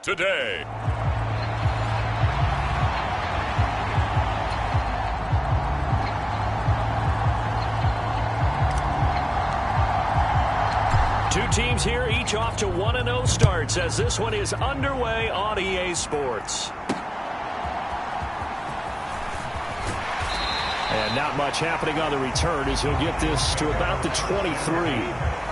today. Two teams here, each off to 1-0 starts as this one is underway on EA Sports. And not much happening on the return as he'll get this to about the 23.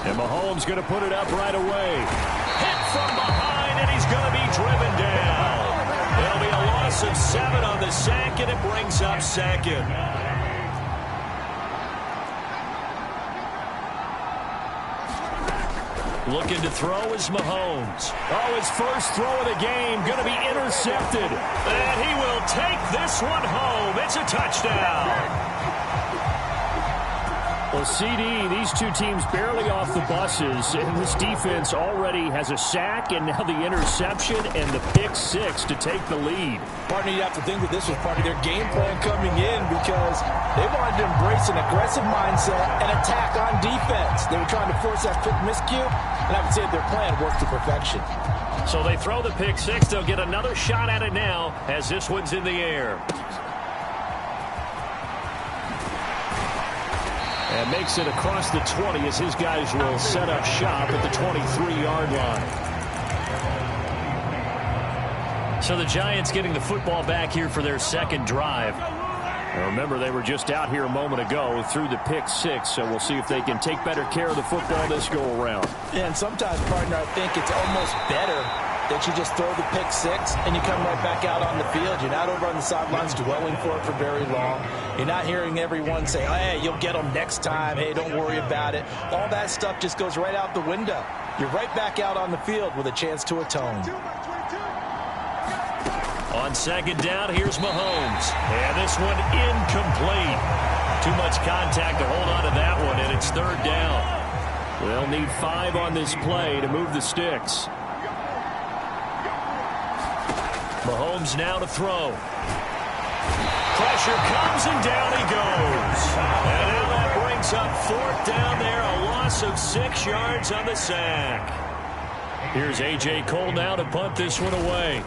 And Mahomes going to put it up right away. Hit from behind, and he's going to be driven down. It'll be a loss of 7 on the sack, and it brings up second. Looking to throw is Mahomes. Oh, his first throw of the game going to be intercepted. And he will take this one home. It's a touchdown. Well, CD, these two teams barely off the buses, and this defense already has a sack and now the interception and the pick 6 to take the lead. Partner, you have to think that this was part of their game plan coming in because they wanted to embrace an aggressive mindset and attack on defense. They were trying to force that quick miscue, and I would say their plan worked to perfection. So they throw the pick 6. They'll get another shot at it now as this one's in the air. And makes it across the 20 as his guys will set up shop at the 23-yard line. So the Giants getting the football back here for their second drive. Now remember, they were just out here a moment ago through the pick 6, so we'll see if they can take better care of the football this go-around. Yeah, and sometimes, partner, I think it's almost better that you just throw the pick 6 and you come right back out on the field. You're not over on the sidelines dwelling for it for very long. You're not hearing everyone say, oh, hey, you'll get them next time. Hey, don't worry about it. All that stuff just goes right out the window. You're right back out on the field with a chance to atone. On second down, here's Mahomes. And this one incomplete. Too much contact to hold on to that one, and it's third down. They'll need 5 on this play to move the sticks. Mahomes now to throw. Pressure comes, and down he goes. And now that brings up 4th down there, a loss of 6 yards on the sack. Here's A.J. Cole now to punt this one away.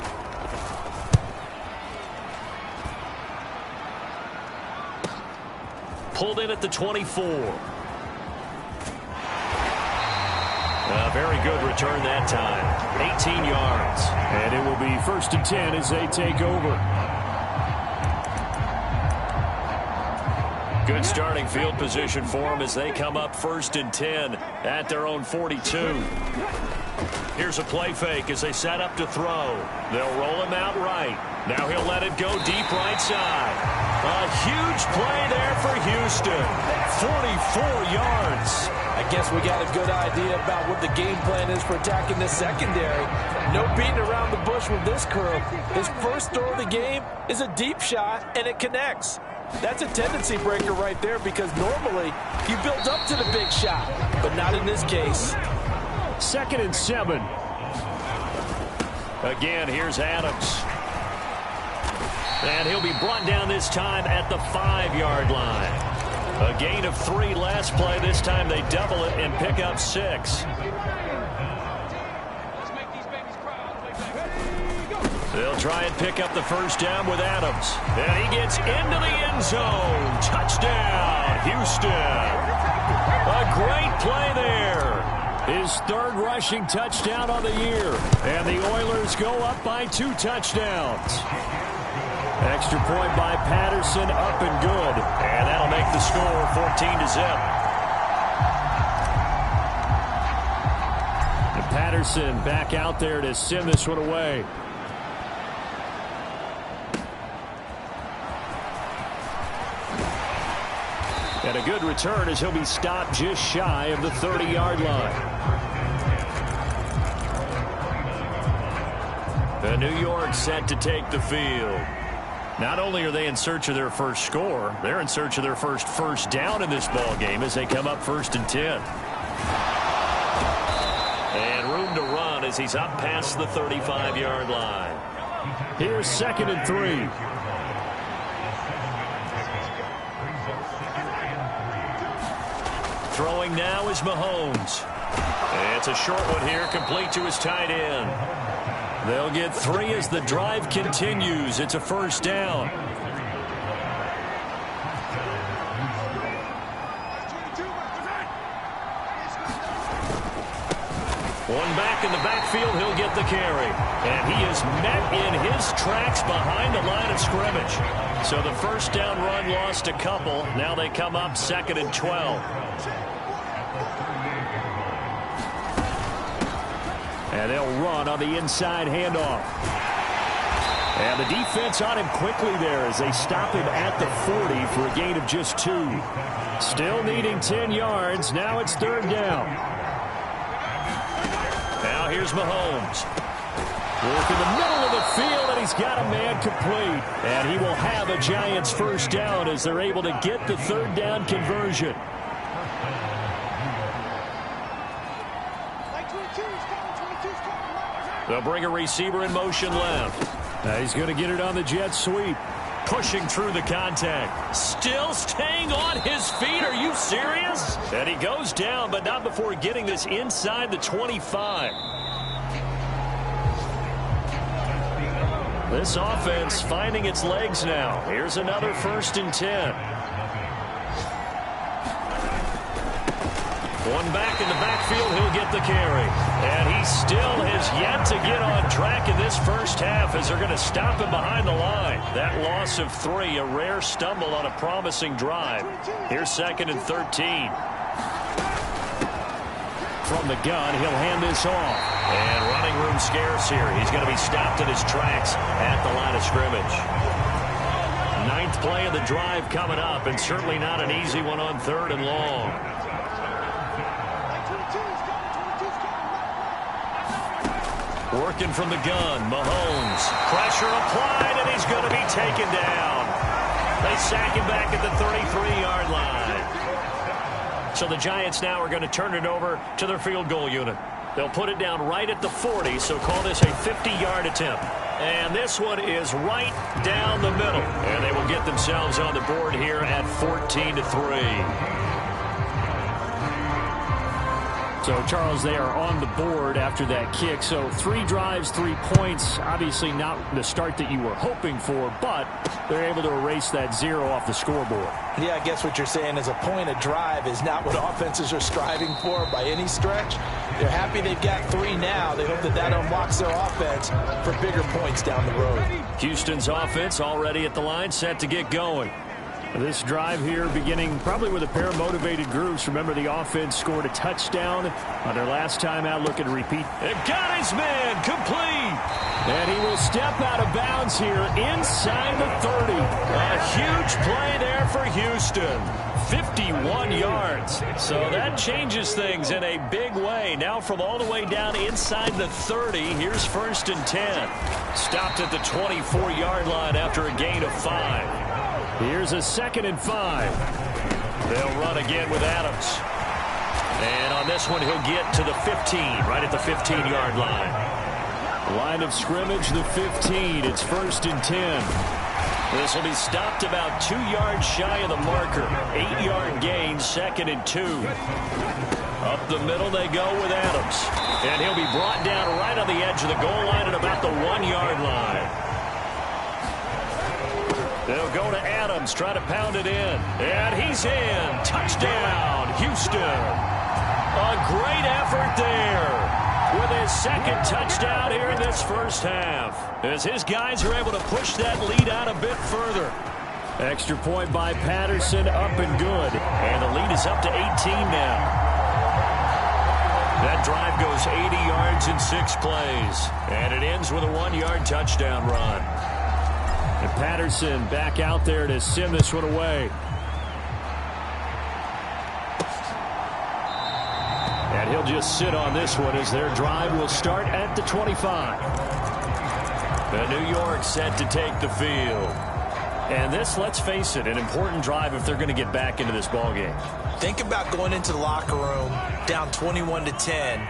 Pulled in at the 24. A very good return that time. 18 yards. And it will be 1st and 10 as they take over. Good starting field position for them as they come up 1st and 10 at their own 42. Here's a play fake as they set up to throw. They'll roll him out right. Now he'll let it go deep right side. A huge play there for Houston. 44 yards. I guess we got a good idea about what the game plan is for attacking this secondary. No beating around the bush with this crew. His first throw of the game is a deep shot, and it connects. That's a tendency breaker right there because normally you build up to the big shot, but not in this case. 2nd and 7. Again, here's Adams. And he'll be brought down this time at the 5-yard line. A gain of 3 last play. This time they double it and pick up 6. They'll try and pick up the first down with Adams. And he gets into the end zone. Touchdown, Houston. A great play there. His 3rd rushing touchdown on the year. And the Oilers go up by 2 touchdowns. Extra point by Patterson, up and good. And that'll make the score 14-0. And Patterson back out there to send this one away. And a good return as he'll be stopped just shy of the 30-yard line. The New York set to take the field. Not only are they in search of their first score, they're in search of their first down in this ball game as they come up 1st and 10. down as he's up past the 35-yard line. Here's 2nd and 3. Throwing now is Mahomes. It's a short one here, complete to his tight end. They'll get 3 as the drive continues. It's a first down. One back in the backfield, he'll get the carry. And he is met in his tracks behind the line of scrimmage. So the first down run lost a couple. Now they come up 2nd and 12. And they'll run on the inside handoff. And the defense on him quickly there as they stop him at the 40 for a gain of just 2. Still needing 10 yards. Now it's 3rd down. Now here's Mahomes. Work in the middle of the field, and he's got a man complete. And he will have a Giants first down as they're able to get the 3rd down conversion. They'll bring a receiver in motion left. Now he's going to get it on the jet sweep. Pushing through the contact. Still staying on his feet. Are you serious? And he goes down, but not before getting this inside the 25. This offense finding its legs now. Here's another 1st and 10. One back in the backfield, he'll get the carry. And he still has yet to get on track in this first half as they're going to stop him behind the line. That loss of 3, a rare stumble on a promising drive. Here's 2nd and 13. From the gun, he'll hand this off. And running room scarce here. He's going to be stopped in his tracks at the line of scrimmage. 9th play of the drive coming up, and certainly not an easy one on 3rd and long. Working from the gun, Mahomes. Pressure applied, and he's going to be taken down. They sack him back at the 33-yard line. So the Giants now are going to turn it over to their field goal unit. They'll put it down right at the 40, so call this a 50-yard attempt. And this one is right down the middle. And they will get themselves on the board here at 14-3. So, Charles, they are on the board after that kick. So 3 drives, 3 points. Obviously not the start that you were hoping for, but they're able to erase that 0 off the scoreboard. Yeah, I guess what you're saying is a point a drive is not what offenses are striving for by any stretch. They're happy they've got 3 now. They hope that that unlocks their offense for bigger points down the road. Houston's offense already at the line, set to get going. This drive here beginning probably with a pair of motivated groups. Remember, the offense scored a touchdown on their last time out. Looking to repeat. They've got his man complete. And he will step out of bounds here inside the 30. A huge play there for Houston. 51 yards. So that changes things in a big way. Now from all the way down inside the 30, here's 1st and 10. Stopped at the 24-yard line after a gain of 5. Here's a 2nd and 5. They'll run again with Adams. And on this one, he'll get to the 15, right at the 15-yard line. Line of scrimmage, the 15. It's 1st and 10. This will be stopped about 2 yards shy of the marker. 8-yard gain, 2nd and 2. Up the middle they go with Adams. And he'll be brought down right on the edge of the goal line at about the 1-yard line. They'll go to Adams, try to pound it in. And he's in. Touchdown, Houston. A great effort there with his 2nd touchdown here in this first half, as his guys are able to push that lead out a bit further. Extra point by Patterson, up and good. And the lead is up to 18 now. That drive goes 80 yards in 6 plays. And it ends with a 1-yard touchdown run. And Patterson back out there to send this one away. And he'll just sit on this one as their drive will start at the 25. And New York set to take the field. And this, let's face it, an important drive if they're going to get back into this ballgame. Think about going into the locker room down 21-10.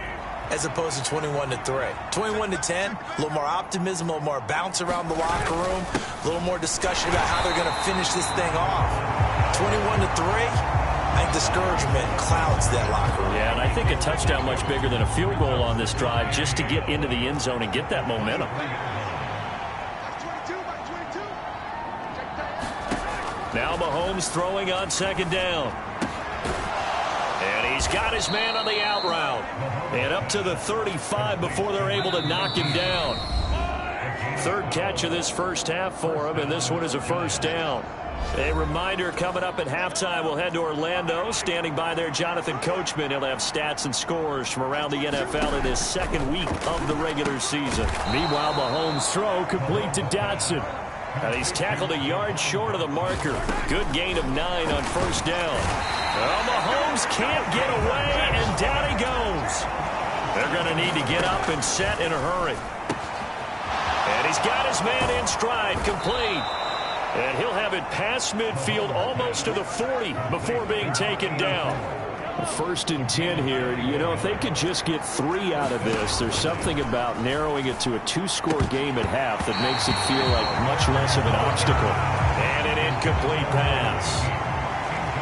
as opposed to 21-3. 21-10, a little more optimism, a little more bounce around the locker room, a little more discussion about how they're going to finish this thing off. 21-3, I think discouragement clouds that locker room. Yeah, and I think a touchdown much bigger than a field goal on this drive just to get into the end zone and get that momentum. Now Mahomes throwing on second down. And he's got his man on the out route. And up to the 35 before they're able to knock him down. Third catch of this first half for him, and this one is a first down. A reminder coming up at halftime, we'll head to Orlando. Standing by there, Jonathan Coachman. He'll have stats and scores from around the NFL in his second week of the regular season. Meanwhile, Mahomes' throw complete to Dotson. And he's tackled a yard short of the marker. Good gain of 9 on first down. Well, Mahomes can't get away, and down he goes. They're going to need to get up and set in a hurry. And he's got his man in stride, complete. And he'll have it past midfield almost to the 40 before being taken down. First and 10 here. You know, if they could just get 3 out of this, there's something about narrowing it to a 2-score game at half that makes it feel like much less of an obstacle. And an incomplete pass.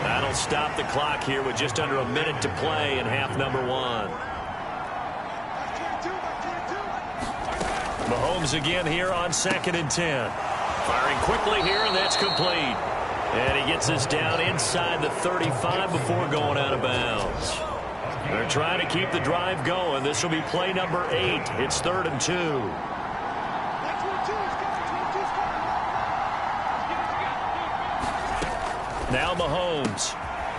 That'll stop the clock here with just under a minute to play in half number 1. Mahomes again here on second and 10. Firing quickly here, and that's complete. And he gets us down inside the 35 before going out of bounds. They're trying to keep the drive going. This will be play number 8. It's 3rd and 2. Now Mahomes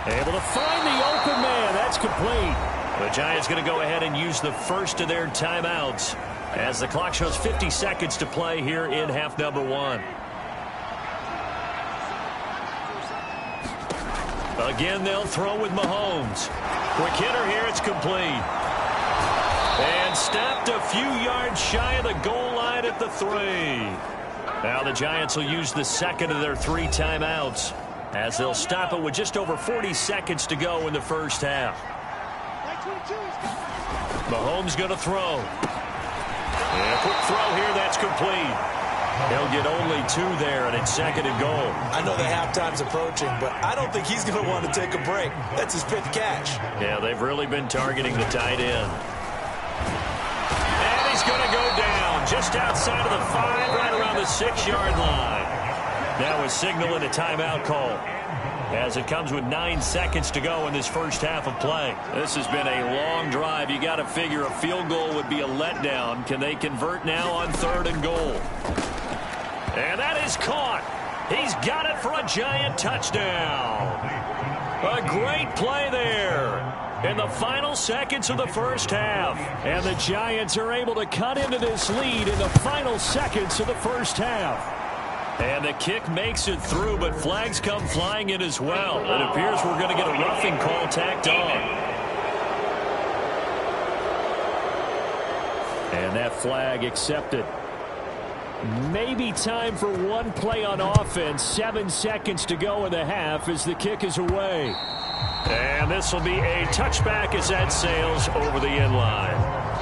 able to find the open man. That's complete. The Giants going to go ahead and use the first of their timeouts as the clock shows 50 seconds to play here in half number 1. Again, they'll throw with Mahomes. Quick hitter here, it's complete. And stopped a few yards shy of the goal line at the 3. Now the Giants will use the second of their 3 timeouts as they'll stop it with just over 40 seconds to go in the first half. Mahomes going to throw. And a quick throw here, that's complete. He'll get only 2 there, and it's 2nd and goal. I know the halftime's approaching, but I don't think he's going to want to take a break. That's his 5th catch. Yeah, they've really been targeting the tight end. And he's going to go down just outside of the 5, right around the 6-yard line. Now a signal and a timeout call as it comes with 9 seconds to go in this first half of play. This has been a long drive. You got to figure a field goal would be a letdown. Can they convert now on 3rd and goal? And that is caught. He's got it for a Giant touchdown. A great play there in the final seconds of the first half. And the Giants are able to cut into this lead in the final seconds of the first half. And the kick makes it through, but flags come flying in as well. It appears we're going to get a roughing call tacked on. And that flag accepted. Maybe time for one play on offense. 7 seconds to go in the half as the kick is away. And this will be a touchback as that sails over the end line.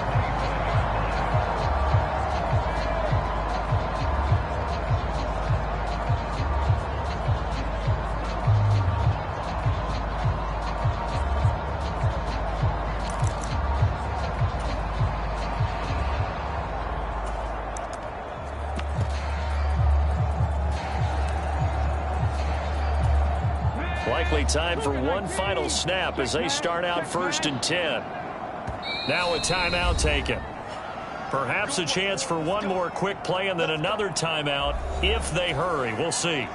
Likely time for one final snap as they start out 1st and 10. Now a timeout taken. Perhaps a chance for one more quick play and then another timeout if they hurry. We'll see.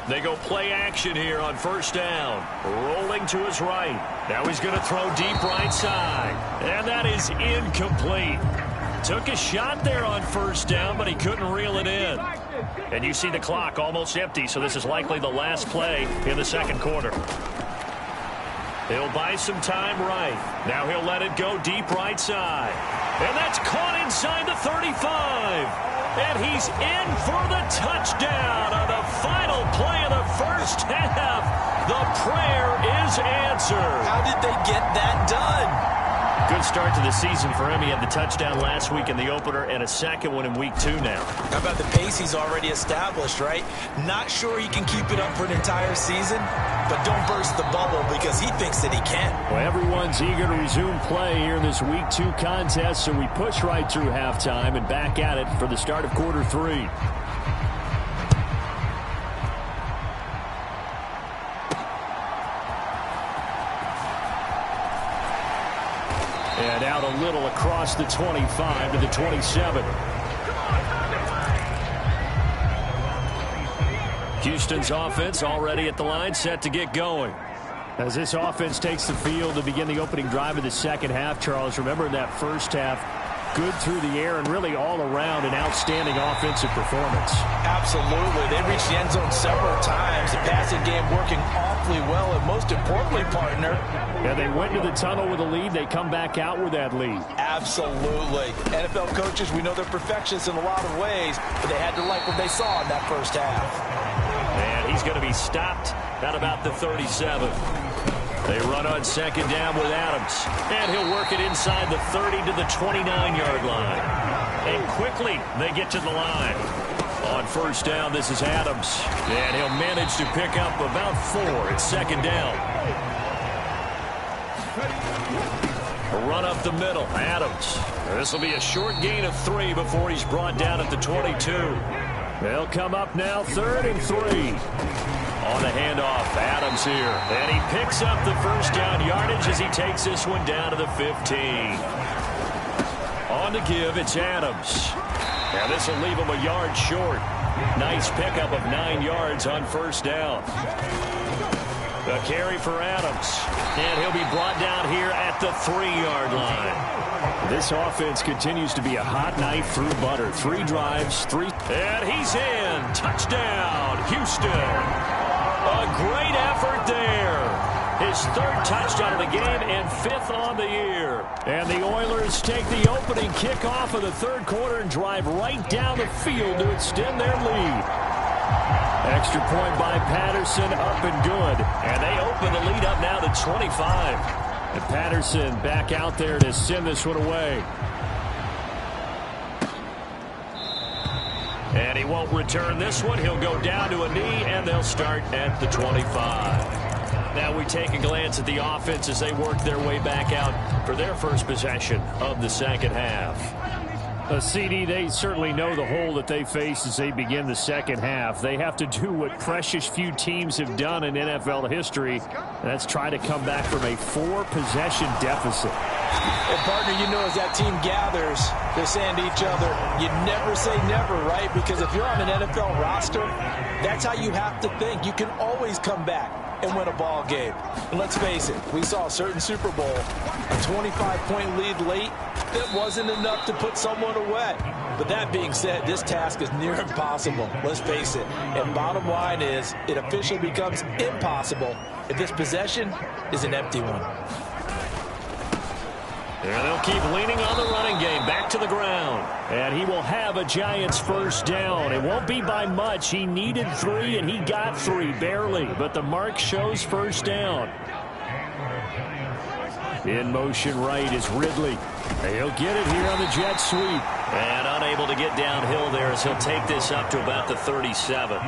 They go play action here on 1st down. Rolling to his right. Now he's going to throw deep right side. And that is incomplete. Took a shot there on 1st down, but he couldn't reel it in. And you see the clock almost empty, so this is likely the last play in the 2nd quarter. He'll buy some time right. Now he'll let it go deep right side. And that's caught inside the 35. And he's in for the touchdown on the final play of the first half. The prayer is answered. How did they get that done? Good start to the season for him. He had the touchdown last week in the opener and a second one in week 2 now. How about the pace he's already established, right? Not sure he can keep it up for an entire season, but don't burst the bubble because he thinks that he can. Well, everyone's eager to resume play here in this week 2 contest, so we push right through halftime and back at it for the start of quarter 3. And out a little across the 25 to the 27. Houston's offense already at the line, set to get going. As this offense takes the field to begin the opening drive of the second half, Charles, remember in that first half, good through the air and really all around an outstanding offensive performance. Absolutely. They reached the end zone several times. The passing game working awfully well, and most importantly, partner. Yeah, they went to the tunnel with a lead. They come back out with that lead. Absolutely. NFL coaches, we know they're perfectionists in a lot of ways, but they had to like what they saw in that first half. And he's going to be stopped at about the 37. They run on second down with Adams. And he'll work it inside the 30 to the 29-yard line. And quickly, they get to the line. On first down, this is Adams. And he'll manage to pick up about 4 at second down. A run up the middle, Adams. This will be a short gain of 3 before he's brought down at the 22. They'll come up now, 3rd and 3. On the handoff, Adams here. And he picks up the first down yardage as he takes this one down to the 15. On the give, it's Adams. Now this will leave him a yard short. Nice pickup of 9 yards on first down. A carry for Adams. And he'll be brought down here at the 3-yard line. This offense continues to be a hot knife through butter. 3 drives, 3. And he's in. Touchdown, Houston. A great effort there. His 3rd touchdown of the game and 5th on the year. And the Oilers take the opening kickoff of the 3rd quarter and drive right down the field to extend their lead. Extra point by Patterson, up and good. And they open the lead up now to 25. And Patterson back out there to send this one away. And he won't return this one. He'll go down to a knee, and they'll start at the 25. Now we take a glance at the offense as they work their way back out for their first possession of the second half. CD, they certainly know the hole that they face as they begin the second half. They have to do what precious few teams have done in NFL history, and that's try to come back from a 4-possession deficit. And, partner, you know as that team gathers, they're saying to each other, you never say never, right? Because if you're on an NFL roster, that's how you have to think. You can always come back and win a ball game. And let's face it, we saw a certain Super Bowl, a 25-point lead late, that wasn't enough to put someone away. But that being said, this task is near impossible. Let's face it. And bottom line is, it officially becomes impossible if this possession is an empty one. And they'll keep leaning on the running game. Back to the ground. And he will have a Giants first down. It won't be by much. He needed 3, and he got 3, barely. But the mark shows first down. In motion right is Ridley. He'll get it here on the jet sweep. And unable to get downhill there as he'll take this up to about the 37.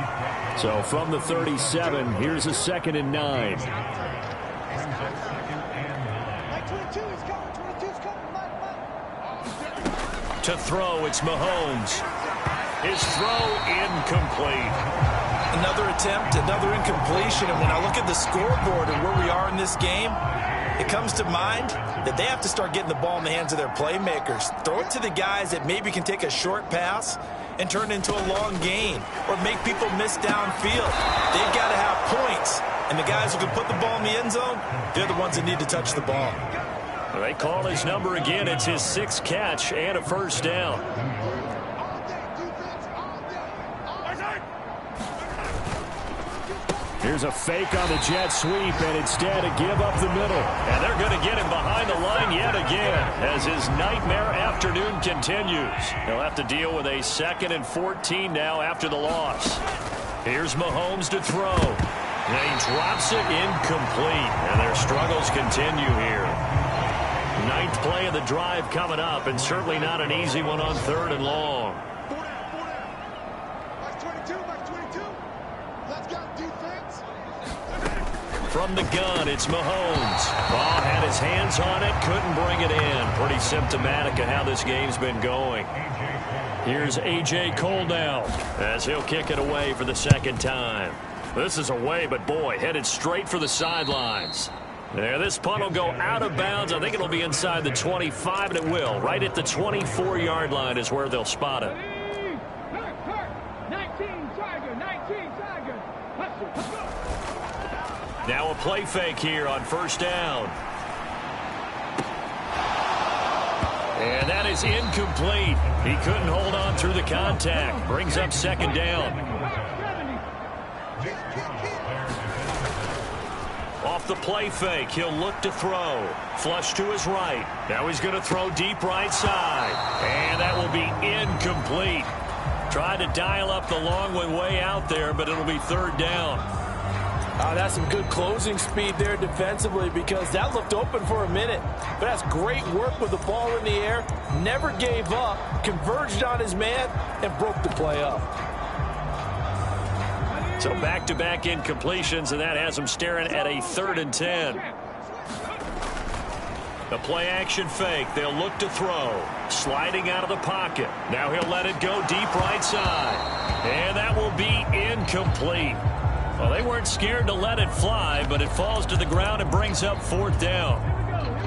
So from the 37, here's a 2nd and 9. To throw, it's Mahomes. His throw incomplete. Another attempt, another incompletion. And when I look at the scoreboard and where we are in this game, it comes to mind that they have to start getting the ball in the hands of their playmakers. Throw it to the guys that maybe can take a short pass and turn it into a long gain or make people miss downfield. They've got to have points. And the guys who can put the ball in the end zone, they're the ones that need to touch the ball. They call his number again. It's his 6th catch and a first down. Here's a fake on the jet sweep, and instead a give up the middle. And they're going to get him behind the line yet again as his nightmare afternoon continues. He'll have to deal with a 2nd and 14 now after the loss. Here's Mahomes to throw. And he drops it incomplete, and their struggles continue here. 9th play of the drive coming up, and certainly not an easy one on 3rd and long. From the gun, it's Mahomes. Ball had his hands on it, couldn't bring it in. Pretty symptomatic of how this game's been going. Here's A.J. Cole now as he'll kick it away for the 2nd time. This is away, but boy, headed straight for the sidelines. There, this punt will go out of bounds. I think it'll be inside the 25, and it will. Right at the 24-yard line is where they'll spot it. 19 Tiger. Let's go. Now a play fake here on 1st down. And that is incomplete. He couldn't hold on through the contact. Brings up 2nd down. Off the play fake, he'll look to throw. Flush to his right. Now he's going to throw deep right side. And that will be incomplete. Tried to dial up the long one way out there, but it'll be 3rd down. That's some good closing speed there defensively because that looked open for a minute. But that's great work with the ball in the air. Never gave up, converged on his man, and broke the play up. So back-to-back incompletions, and that has him staring at a 3rd and 10. The play-action fake. They'll look to throw. Sliding out of the pocket. Now he'll let it go deep right side. And that will be incomplete. Well, they weren't scared to let it fly, but it falls to the ground and brings up 4th down.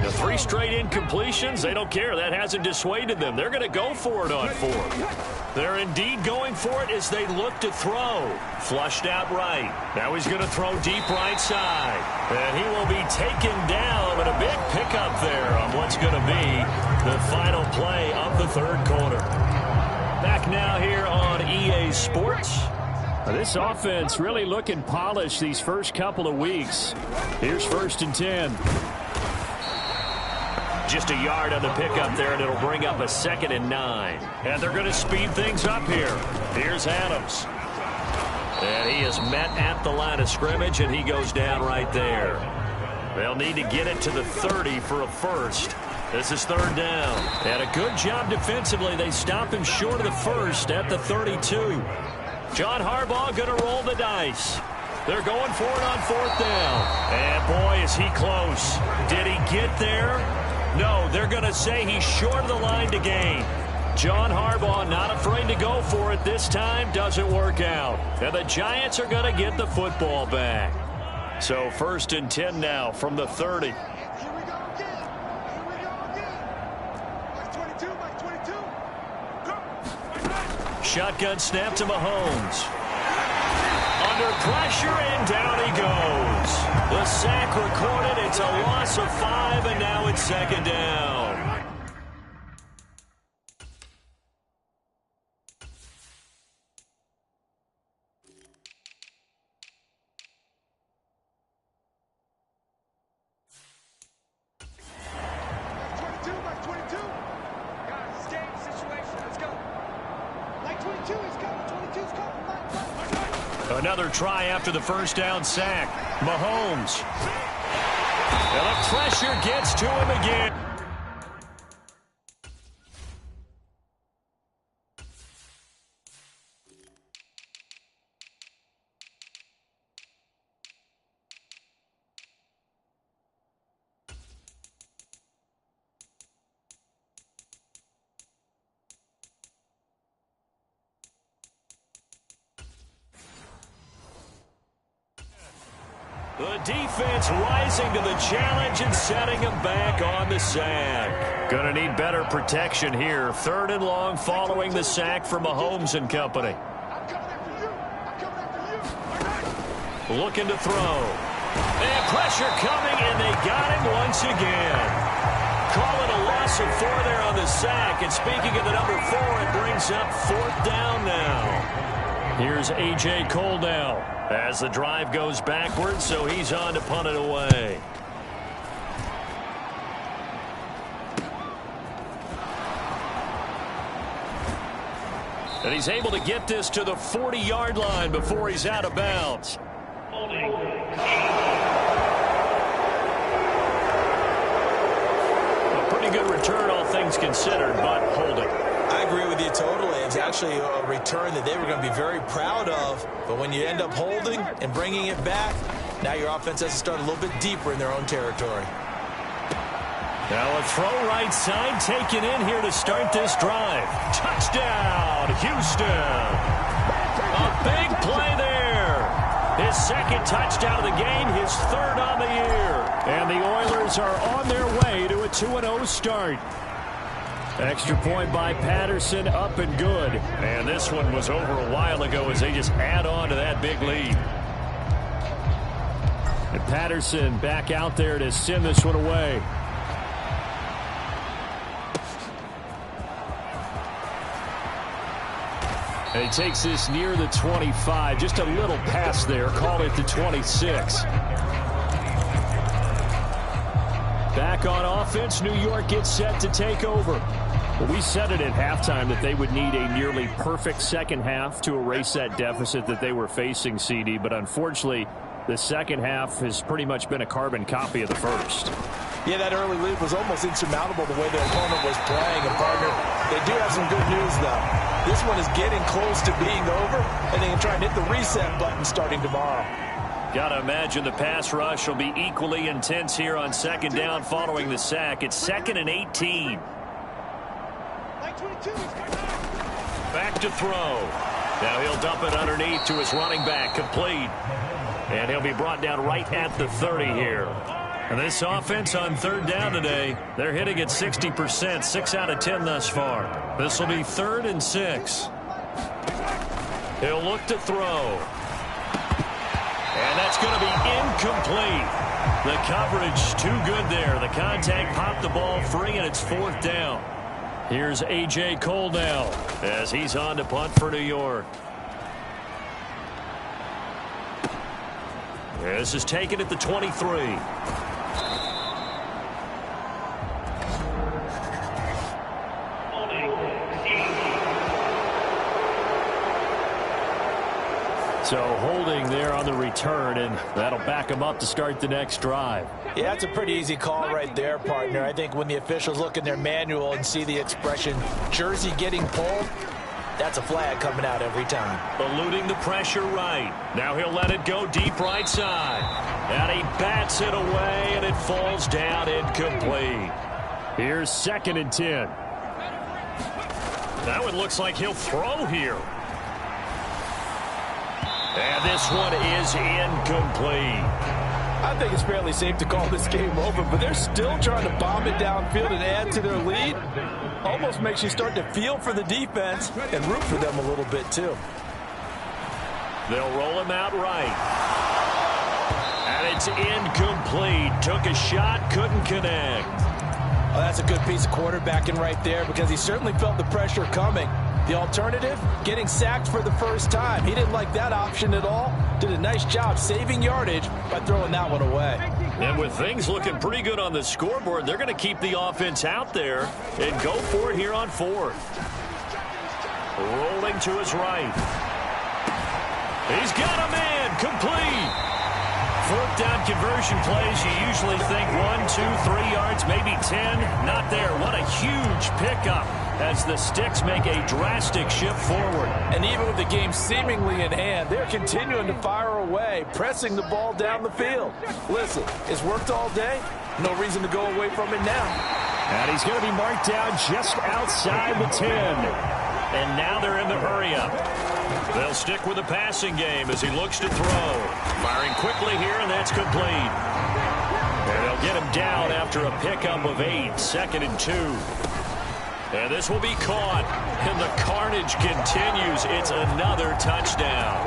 The 3 straight incompletions, they don't care. That hasn't dissuaded them. They're going to go for it on 4th. They're indeed going for it as they look to throw. Flushed out right. Now he's going to throw deep right side. And he will be taken down, but a big pickup there on what's going to be the final play of the 3rd quarter. Back now here on EA Sports. This offense really looking polished these first couple of weeks. Here's 1st and 10. Just a yard on the pickup there, and it'll bring up a 2nd and 9. And they're going to speed things up here. Here's Adams. And he is met at the line of scrimmage, and he goes down right there. They'll need to get it to the 30 for a first. This is 3rd down. And a good job defensively. They stop him short of the first at the 32. John Harbaugh going to roll the dice. They're going for it on 4th down. And boy, is he close. Did he get there? No, they're going to say he's short of the line to gain. John Harbaugh not afraid to go for it this time. Doesn't work out. And the Giants are going to get the football back. So 1st and 10 now from the 30. Shotgun snap to Mahomes. Under pressure, and down he goes. The sack recorded. It's a loss of 5, and now it's 2nd down. Another try after the 1st down sack. Mahomes. And the pressure gets to him again. The defense rising to the challenge and setting him back on the sack. Going to need better protection here. 3rd and long following the sack from Mahomes and company. Looking to throw. And pressure coming, and they got him once again. Call it a loss of 4 there on the sack. And speaking of the number 4, it brings up 4th down now. Here's A.J. Cole now as the drive goes backwards, so he's on to punt it away. And he's able to get this to the 40-yard line before he's out of bounds. A pretty good return, all things considered, but holding. I agree with you totally. It's actually a return that they were going to be very proud of. But when you end up holding and bringing it back, now your offense has to start a little bit deeper in their own territory. Now a throw right side taken in here to start this drive. Touchdown, Houston. A big play there. His second touchdown of the game, his third on the year. And the Oilers are on their way to a 2-0 start. Extra point by Patterson, up and good. And this one was over a while ago as they just add on to that big lead. And Patterson back out there to send this one away. And he takes this near the 25. Just a little pass there. Called it the 26. Back on offense, New York gets set to take over. Well, we said it at halftime that they would need a nearly perfect second half to erase that deficit that they were facing, CD. But unfortunately, the second half has pretty much been a carbon copy of the first. Yeah, that early lead was almost insurmountable the way their opponent was playing. And, partner, they do have some good news, though. This one is getting close to being over, and they can try and hit the reset button starting tomorrow. Got to imagine the pass rush will be equally intense here on second down following the sack. It's 2nd and 18. Back to throw. Now he'll dump it underneath to his running back, complete. And he'll be brought down right at the 30 here. And this offense on third down today, they're hitting at 60%, 6 out of 10 thus far. This will be 3rd and 6. He'll look to throw. And that's going to be incomplete. The coverage too good there. The contact popped the ball free, and it's 4th down. Here's A.J. Cole now as he's on to punt for New York. This is taken at the 23. So holding there on the return, and that'll back them up to start the next drive. Yeah, that's a pretty easy call right there, partner. I think when the officials look in their manual and see the expression jersey getting pulled, that's a flag coming out every time. Eluding the pressure right. Now he'll let it go deep right side. And he bats it away, and it falls down incomplete. Here's 2nd and 10. That one looks like he'll throw here. And this one is incomplete. I think it's fairly safe to call this game over, but they're still trying to bomb it downfield and add to their lead. Almost makes you start to feel for the defense and root for them a little bit, too. They'll roll him out right. And it's incomplete. Took a shot, couldn't connect. Well, that's a good piece of quarterbacking right there because he certainly felt the pressure coming. The alternative, getting sacked for the first time. He didn't like that option at all. Did a nice job saving yardage by throwing that one away. And with things looking pretty good on the scoreboard, they're going to keep the offense out there and go for it here on 4th. Rolling to his right. He's got a man, complete. 4th down conversion plays, you usually think 1, 2, 3 yards, maybe 10. Not there. What a huge pickup as the Sticks make a drastic shift forward. And even with the game seemingly in hand, they're continuing to fire away, pressing the ball down the field. Listen, it's worked all day. No reason to go away from it now. And he's going to be marked down just outside the 10. And now they're in the hurry-up. They'll stick with the passing game as he looks to throw. Firing quickly here, and that's complete. And they'll get him down after a pickup of 8, 2nd and 2. And this will be caught. And the carnage continues. It's another touchdown.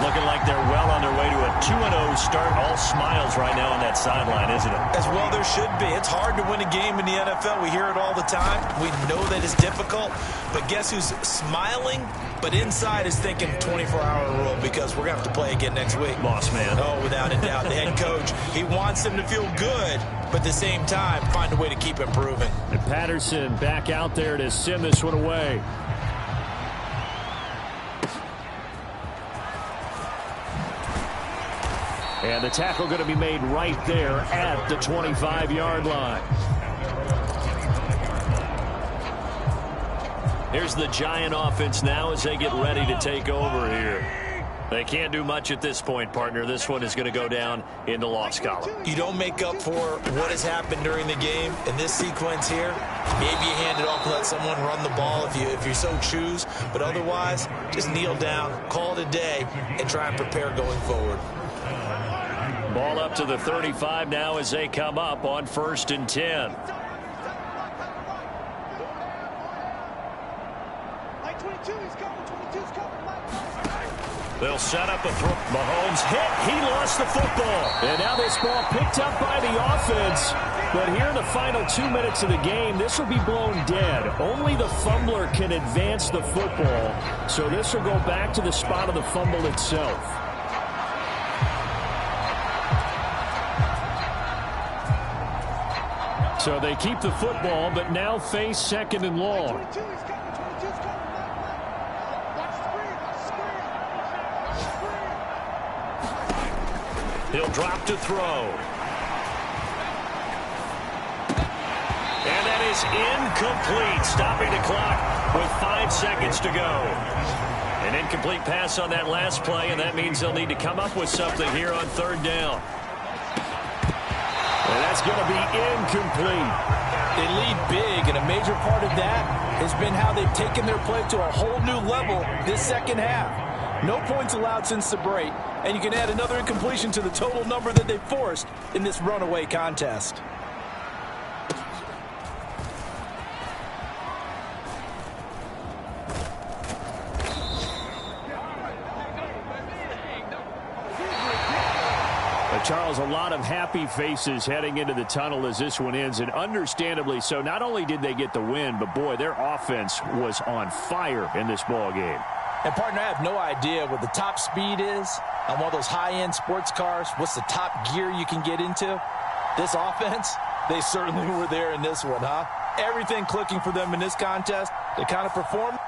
Looking like they're well on their way to a 2-0 start. All smiles right now on that sideline, isn't it? As well there should be. It's hard to win a game in the NFL. We hear it all the time. We know that it's difficult. But guess who's smiling? But inside is thinking 24-hour rule because we're going to have to play again next week. Boss man. Oh, without a doubt. The head coach, he wants them to feel good, but at the same time, find a way to keep improving. And Patterson back out there to send this one away. And the tackle going to be made right there at the 25-yard line. Here's the Giant offense now as they get ready to take over here. They can't do much at this point, partner. This one is going to go down in the loss column. You don't make up for what has happened during the game in this sequence here. Maybe you hand it off and let someone run the ball if you so choose. But otherwise, just kneel down, call it a day, and try and prepare going forward. Ball up to the 35 now as they come up on 1st and 10. They'll set up a throw. Mahomes hit. He lost the football. And now this ball picked up by the offense. But here in the final 2 minutes of the game, this will be blown dead. Only the fumbler can advance the football. So this will go back to the spot of the fumble itself. So they keep the football, but now face 2nd and long. He'll drop to throw. And that is incomplete, stopping the clock with 5 seconds to go. An incomplete pass on that last play, and that means they'll need to come up with something here on 3rd down. And that's going to be incomplete. They lead big, and a major part of that has been how they've taken their play to a whole new level this second half. No points allowed since the break, and you can add another incompletion to the total number that they forced in this runaway contest. Charles, a lot of happy faces heading into the tunnel as this one ends, and understandably so. Not only did they get the win, but boy, their offense was on fire in this ball game. And partner, I have no idea what the top speed is on one of those high-end sports cars. What's the top gear you can get into? This offense, they certainly were there in this one, huh? Everything clicking for them in this contest. They kind of performed.